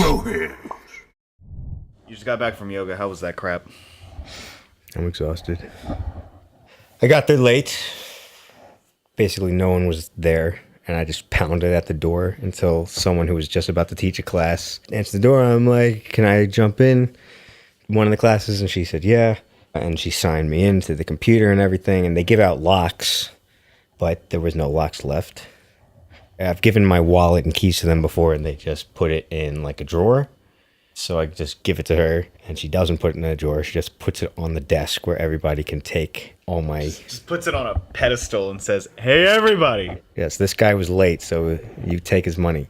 BroHams. You just got back from yoga. How was that crap? I'm exhausted. I got there late. Basically, no one was there, and I just pounded at the door until someone who was just about to teach a class answered the door. I'm like, can I jump in one of the classes? And she said, yeah. And she signed me into the computer and everything, and they give out locks, but there was no locks left. I've given my wallet and keys to them before, and they just put it in like a drawer. So I just give it to her, and she doesn't put it in a drawer. She just puts it on the desk where everybody can take all my... Just puts it on a pedestal and says, hey, everybody. Yes, this guy was late, so you take his money.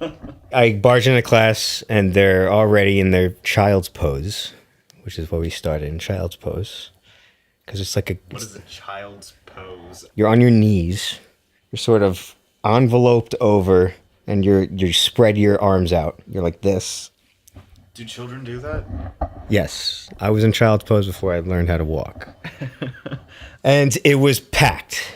I barge into class, and they're already in their child's pose, which is what we started in, child's pose. Because it's like a... What is a child's pose? You're on your knees. You're sort of enveloped over, and you spread your arms out. You're like this. Do children do that? Yes. I was in child's pose before I learned how to walk. And it was packed.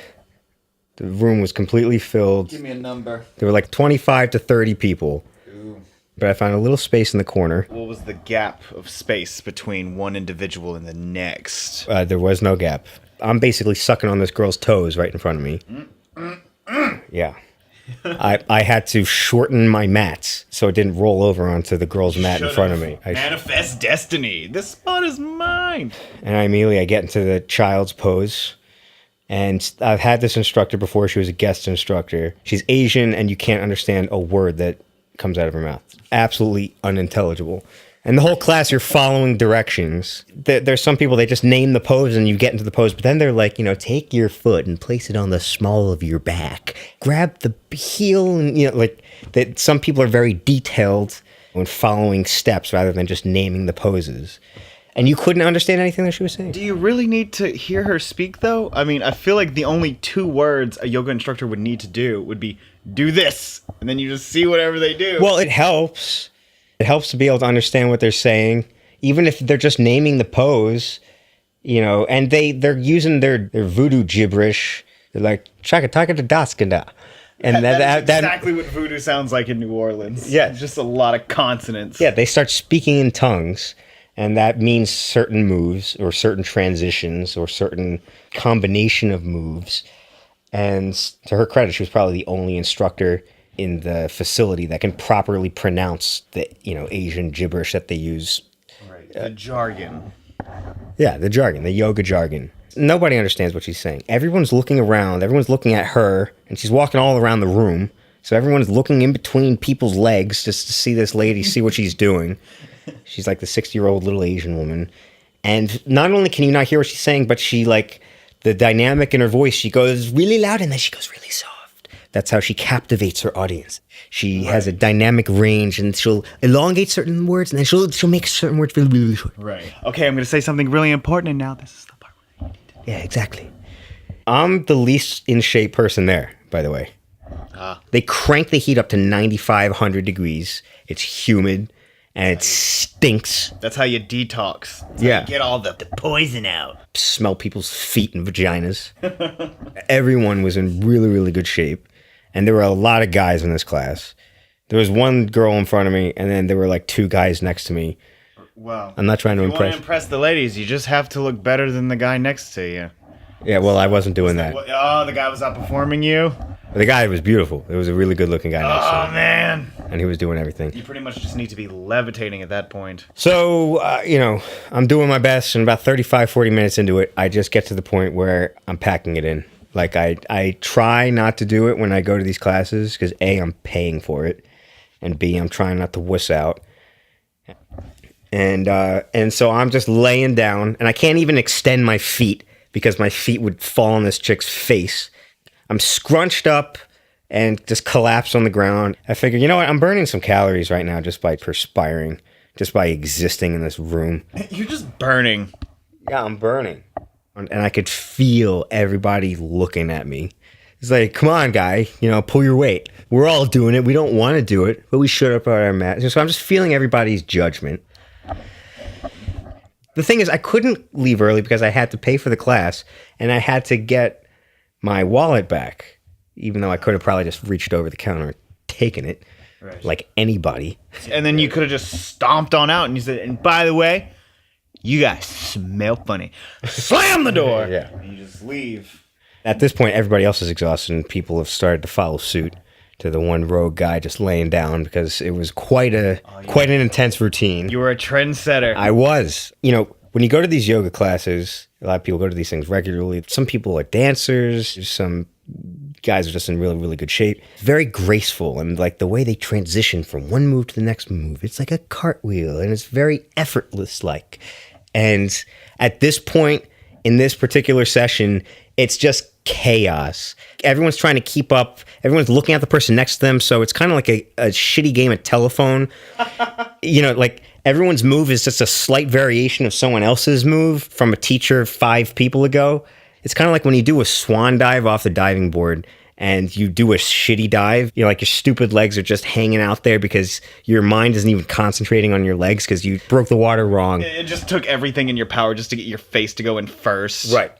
The room was completely filled. Give me a number. There were like 25 to 30 people. Ooh. But I found a little space in the corner. What was the gap of space between one individual and the next? There was no gap. I'm basically sucking on this girl's toes right in front of me. Yeah. I had to shorten my mats so it didn't roll over onto the girl's mat in front of me. Manifest destiny. This spot is mine. And I get into the child's pose. And I've had this instructor before. She was a guest instructor. She's Asian, and you can't understand a word that comes out of her mouth. Absolutely unintelligible. And the whole class, you're following directions. There's some people, they just name the pose and you get into the pose, but then they're like, take your foot and place it on the small of your back. Grab the heel and, some people are very detailed when following steps rather than just naming the poses. And you couldn't understand anything that she was saying. Do you really need to hear her speak, though? I mean, I feel like the only 2 words a yoga instructor would need to do would be, do this, and then you just see whatever they do. Well, it helps. It helps to be able to understand what they're saying, even if they're just naming the pose, and they're using their voodoo gibberish. They're like, chaka taka da daskanda. And that's exactly what voodoo sounds like in New Orleans. Yeah. Just a lot of consonants. Yeah, they start speaking in tongues, and that means certain moves or certain transitions or certain combination of moves. And to her credit, she was probably the only instructor in the facility that can properly pronounce the Asian gibberish that they use. Right. The jargon. Yeah, the jargon, the yoga jargon. Nobody understands what she's saying. Everyone's looking around. Everyone's looking at her, and she's walking all around the room. So everyone's looking in between people's legs just to see this lady, see what she's doing. She's like the 60-year-old little Asian woman. And not only can you not hear what she's saying, but she, the dynamic in her voice, she goes really loud and then she goes really soft. That's how she captivates her audience. She has a dynamic range, and she'll elongate certain words, and then she'll make certain words really, really short. Right. Okay, I'm going to say something really important, and now this is the part where you need to... Yeah, exactly. I'm the least in shape person there, by the way. They crank the heat up to 9,500 degrees. It's humid, and it stinks. That's how you detox. That's Yeah. how you get all the poison out. Smell people's feet and vaginas. Everyone was in really, really good shape. And there were a lot of guys in this class. There was one girl in front of me, and then there were 2 guys next to me. Well, I'm not trying to if you want impress. to impress the ladies, you just have to look better than the guy next to you. Yeah, well, I wasn't doing that. Oh, the guy was outperforming you? The guy was beautiful. It was a really good-looking guy next to Oh, me. man. And he was doing everything. You pretty much just need to be levitating at that point. So, I'm doing my best, and about 35, 40 minutes into it, I just get to the point where I'm packing it in. I try not to do it when I go to these classes, because A, I'm paying for it, and B, I'm trying not to wuss out. And so I'm just laying down, and I can't even extend my feet, because my feet would fall on this chick's face. I'm scrunched up and just collapse on the ground. I figure, you know what? I'm burning some calories right now just by perspiring, just by existing in this room. You're just burning. Yeah, I'm burning. And I could feel everybody looking at me. It's like, come on, guy, pull your weight. We're all doing it. We don't want to do it, but we should up our mat. So I'm just feeling everybody's judgment. The thing is, I couldn't leave early because I had to pay for the class, and I had to get my wallet back, even though I could have probably just reached over the counter and taken it. like anybody. And then you could have just stomped on out and you said, and by the way, you guys smell funny. Slam the door. Yeah. And you just leave. At this point, everybody else is exhausted, and people have started to follow suit to the one rogue guy just laying down because it was quite an intense routine. You were a trendsetter. I was. You know, when you go to these yoga classes, a lot of people go to these things regularly. Some people are dancers. Some guys are just in really, really good shape. Very graceful, and like the way they transition from one move to the next move, it's like a cartwheel, and it's very effortless-like. And at this point in this particular session, it's just chaos. Everyone's trying to keep up. Everyone's looking at the person next to them. So it's kind of like a shitty game of telephone. You know, like everyone's move is just a slight variation of someone else's move from a teacher 5 people ago. It's kind of like when you do a swan dive off the diving board and you do a shitty dive, you know, like your stupid legs are just hanging out there because your mind isn't even concentrating on your legs because you broke the water wrong. It just took everything in your power just to get your face to go in first. Right.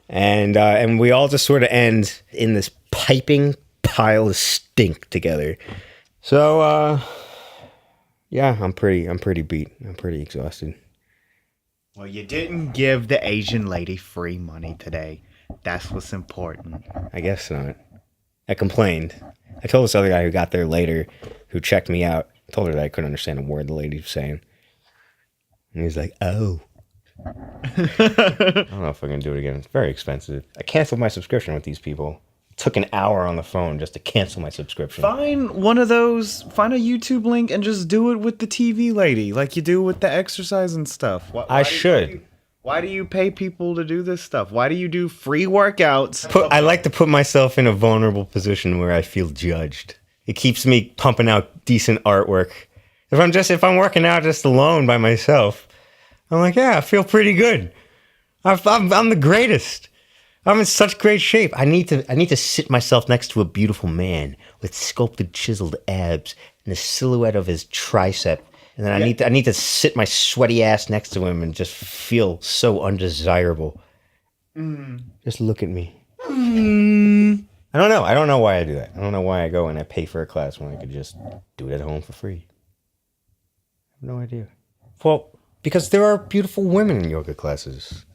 And we all just sort of end in this piping pile of stink together. So, yeah, I'm pretty beat. I'm pretty exhausted. Well, you didn't give the Asian lady free money today. That's what's important. I guess not. I complained. I told this other guy who got there later, who checked me out, told her that I couldn't understand a word the lady was saying. And he was like, oh. I don't know if I can do it again. It's very expensive. I canceled my subscription with these people. It took an hour on the phone just to cancel my subscription. Find one of those, find a YouTube link and just do it with the TV lady, like you do with the exercise and stuff. I should. Why do you pay people to do this stuff? Why do you do free workouts? I like to put myself in a vulnerable position where I feel judged. It keeps me pumping out decent artwork. If I'm working out just alone by myself, I'm like, yeah, I feel pretty good. I'm the greatest. I'm in such great shape. I need to sit myself next to a beautiful man with sculpted, chiseled abs and the silhouette of his tricep. And then I need to sit my sweaty ass next to him and just feel so undesirable. Just look at me. I don't know. I don't know why I do that. I don't know why I go and I pay for a class when I could just do it at home for free. I have no idea. Well, because there are beautiful women in yoga classes.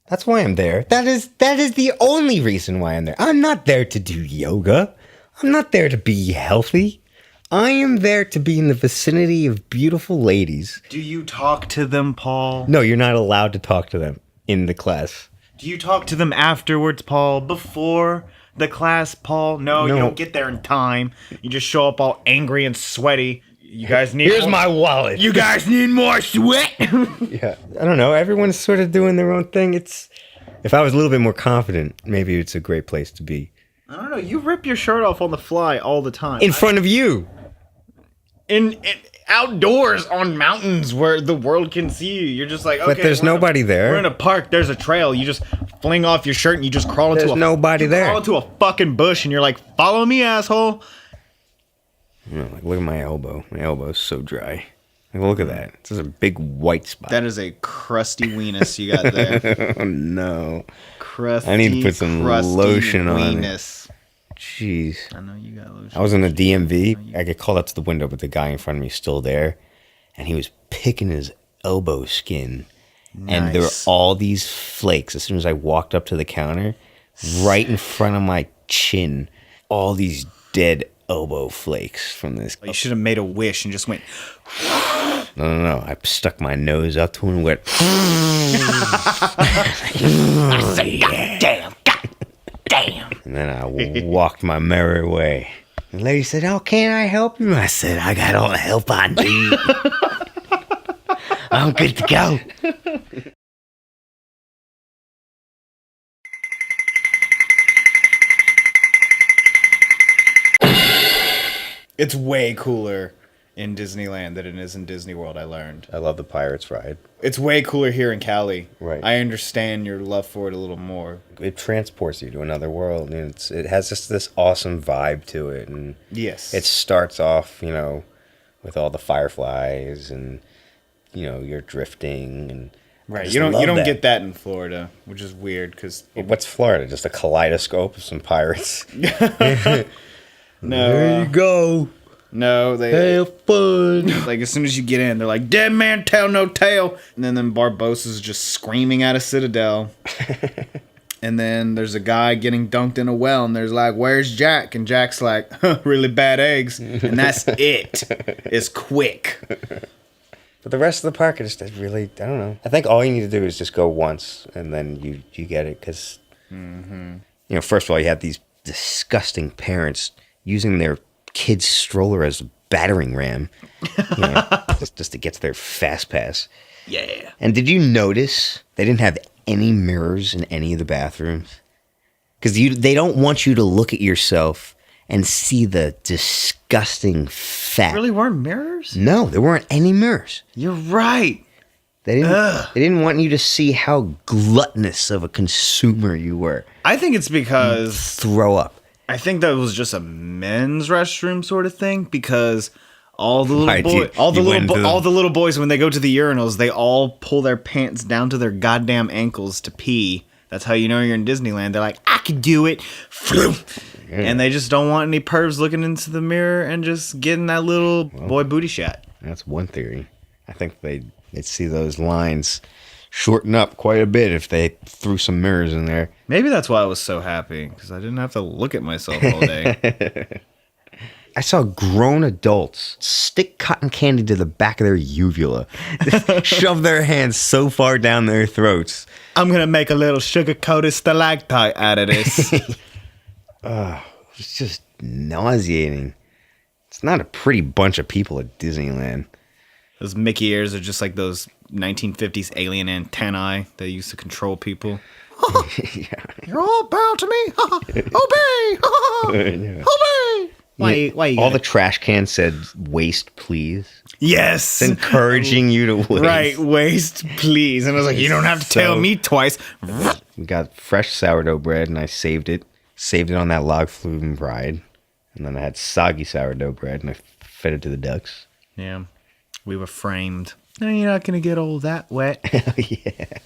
That's why I'm there. That is the only reason why I'm there. I'm not there to do yoga. I'm not there to be healthy. I am there to be in the vicinity of beautiful ladies. Do you talk to them, Paul? No, you're not allowed to talk to them in the class. Do you talk to them afterwards, Paul? Before the class, Paul? No, you don't get there in time. You just show up all angry and sweaty. You guys need Here's my wallet. You guys need more sweat? Yeah. I don't know. Everyone's sort of doing their own thing. If I was a little bit more confident, maybe it's a great place to be. I don't know. You rip your shirt off on the fly all the time. In front of you. In outdoors on mountains where the world can see you. You're just like, okay. But there's nobody there. We're in a park. There's a trail. You just fling off your shirt and you just crawl into There's nobody there. Crawl into a fucking bush and you're like, follow me, asshole. You know, like, look at my elbow. My elbow's so dry. Like, look at that. It's just a big white spot. That is a crusty weenus you got there. Oh, no. Crusty, I need to put some lotion on it. Jeez. I know you got lotion. I was in the DMV. I get called up to the window, but the guy in front of me is still there. And he was picking his elbow skin. Nice. And there were all these flakes as soon as I walked up to the counter, right in front of my chin. All these dead elbow flakes from this. You should have made a wish and just went. No. I stuck my nose up to him and went. I said, God damn. And then I walked my merry way. The lady said, "Oh, can I help you?" I said, "I got all the help I need. I'm good to go." It's way cooler in Disneyland than it is in Disney World, I learned. I love the Pirates ride. It's way cooler here in Cali. Right. I understand your love for it a little more. It transports you to another world, and it has just this awesome vibe to it. And yes. It starts off, with all the fireflies and, you're drifting and right. You don't get that in Florida, which is weird because what's Florida? Just a kaleidoscope of some pirates. No. There you go. No, they have fun. like as soon as you get in, they're like, "Dead man tell no tale," and then Barbossa's just screaming at a citadel. And then there's a guy getting dunked in a well, and there's like, "Where's Jack?" And Jack's like, "Really bad eggs," and that's it. It's quick. But the rest of the park is really, I don't know. I think all you need to do is just go once, and then you get it. Because, first of all, you have these disgusting parents using their kid's stroller as a battering ram, just to get to their fast pass. Yeah. And did you notice they didn't have any mirrors in any of the bathrooms? Because they don't want you to look at yourself and see the disgusting fat. There really weren't mirrors? No, there weren't any mirrors. You're right. They didn't want you to see how gluttonous of a consumer you were. I think it's because Throw up. I think that was just a men's restroom sort of thing because all the little boys when they go to the urinals, they all pull their pants down to their goddamn ankles to pee. That's how you know you're in Disneyland. They're like, "I can do it." Yeah. And they just don't want any pervs looking into the mirror and just getting that little boy booty shot. That's one theory. I think they'd see those lines shorten up quite a bit if they threw some mirrors in there. Maybe that's why I was so happy, because I didn't have to look at myself all day. I saw grown adults stick cotton candy to the back of their uvula, shove their hands so far down their throats. I'm going to make a little sugar-coated stalactite out of this. It's just nauseating. It's not a pretty bunch of people at Disneyland. Those Mickey ears are just like those 1950s alien antennae that used to control people. Yeah. You're all bow to me. Obey. Obey. Why you all the trash cans said waste, please. Yes. It's encouraging you to waste. Right, waste, please. And I was like, you don't have to tell me twice. We got fresh sourdough bread, and I saved it. Saved it on that log flume ride. And then I had soggy sourdough bread, and I fed it to the ducks. Yeah. We were framed. No, you're not going to get all that wet. Yeah.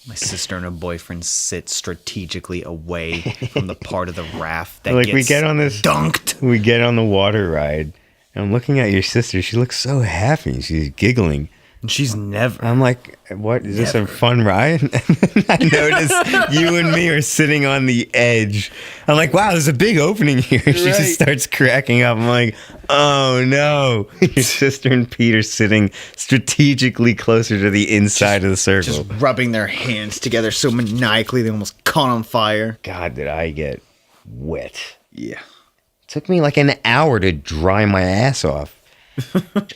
My sister and her boyfriend sit strategically away from the part of the raft that like gets we get on this dunked. We get on the water ride, and I'm looking at your sister. She looks so happy. She's giggling. And she's never. I'm like, what? Is this a fun ride? And then I notice you and me are sitting on the edge. I'm like, wow, there's a big opening here. She just starts cracking up. I'm like, oh no. Your sister and Pete are sitting strategically closer to the inside of the circle. Just rubbing their hands together so maniacally they almost caught on fire. God, did I get wet. Yeah. It took me like an hour to dry my ass off.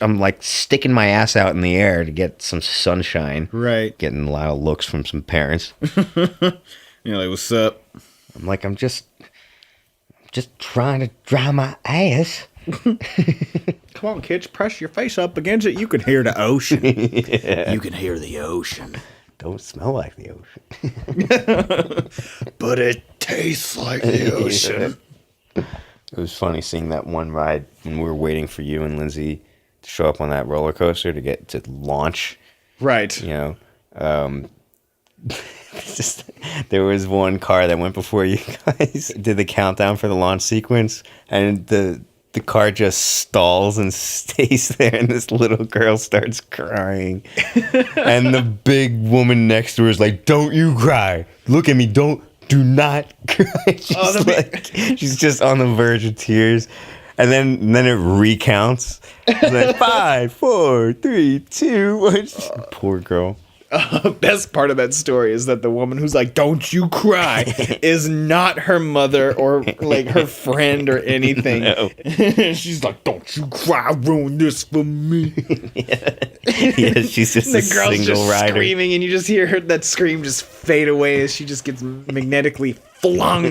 I'm like sticking my ass out in the air to get some sunshine. Right. Getting a lot of looks from some parents. You're like, what's up? I'm like, I'm just trying to dry my ass. Come on, kids, press your face up against it. You can hear the ocean. Yeah. You can hear the ocean. Don't smell like the ocean. But it tastes like the ocean. It was funny seeing that one ride when we were waiting for you and Lindsay to show up on that roller coaster to get to launch. Right. You know, there was one car that went before you guys did the countdown for the launch sequence, and the car just stalls and stays there, and this little girl starts crying. And the big woman next to her is like, "Don't you cry. Look at me. Do not cry." She's just on the verge of tears. And then it recounts. It's like 5, 4, 3, 2, 1. Poor girl. Best part of that story is that the woman who's like, "Don't you cry," is not her mother or like her friend or anything. No. She's like, "Don't you cry, ruin this for me." Yeah, she's just the a girl's single just rider. Screaming, and you just hear that scream just fade away as she just gets magnetically flung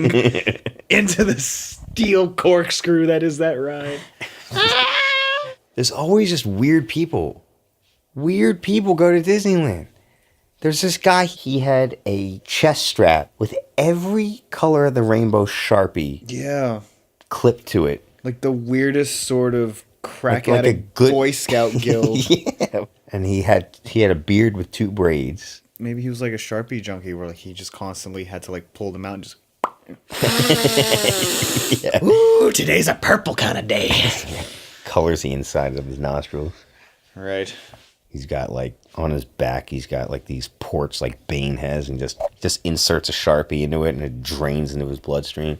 into the steel corkscrew that is that ride. There's always just weird people. Weird people go to Disneyland. There's this guy, he had a chest strap with every color of the rainbow Sharpie clipped to it. Like the weirdest sort of crack at a good Boy Scout guild. Yeah. And he had a beard with 2 braids. Maybe he was like a Sharpie junkie where like he just constantly had to like pull them out and just... Yeah. Ooh, today's a purple kind of day. colors the inside of his nostrils. Right. He's got like on his back, he's got like these ports like Bane has, and just inserts a Sharpie into it, and it drains into his bloodstream.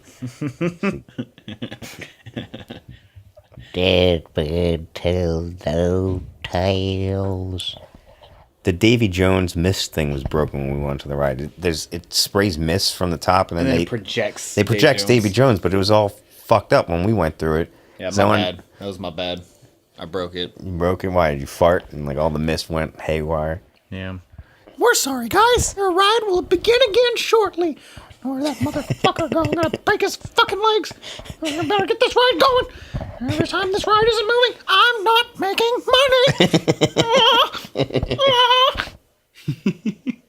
Dead bird tells no tales. The Davy Jones mist thing was broken when we went to the ride. It sprays mist from the top, and then it projects. They project Davy Jones, but it was all fucked up when we went through it. Yeah, my bad. That was my bad. I broke it. You broke it? Why? Did you fart? And like all the mist went haywire? Yeah. We're sorry, guys. Our ride will begin again shortly. Or that motherfucker gonna break his fucking legs. I better get this ride going. Every time this ride isn't moving, I'm not making money.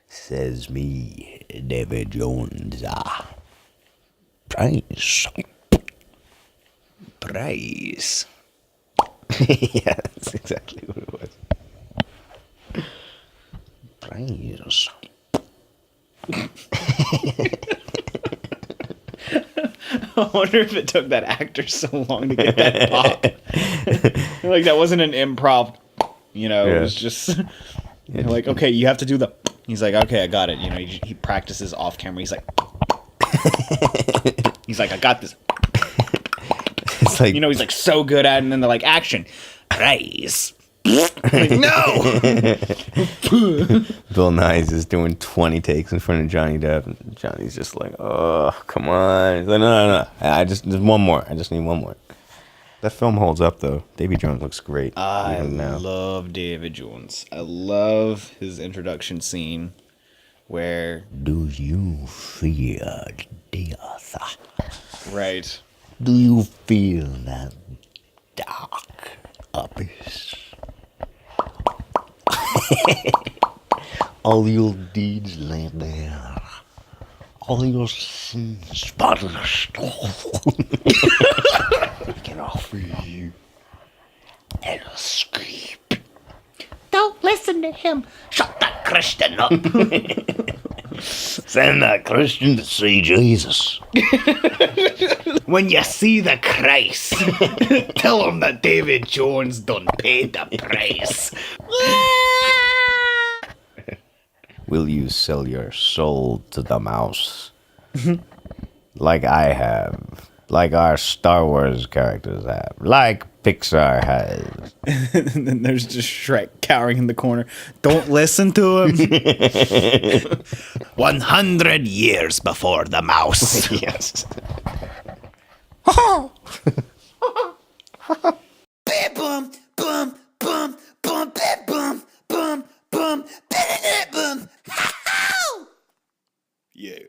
Says me, David Jones. Price. Yeah, that's exactly what it was. Price. I wonder if it took that actor so long to get that pop. Like, that wasn't an improv, it was just like, okay, you have to do the. He's like, okay, I got it. He practices off camera. He's like, I got this. It's like, he's like so good at it, and then they're like, action, praise. Like, no. Bill Nye's is doing 20 takes in front of Johnny Depp, and Johnny's just like, oh, come on. He's like, no. There's one more. I just need one more. That film holds up, though. Davy Jones looks great. I love David Jones. I love his introduction scene where... Do you fear death? Right. Do you feel that dark abyss? All your deeds lay there. All your sins spotless. We can offer you an escape. Don't listen to him. Shut that Christian up. Send that Christian to see Jesus. When you see the Christ, tell him that David Jones done paid the price. Will you sell your soul to the mouse? Like I have. Like our Star Wars characters have. Like Pixar has. And then there's just Shrek cowering in the corner. Don't listen to him. 100 years before the mouse. Yes. Boom, boom, boom, boom, boom, boom, boom, boom, boom. Yeah.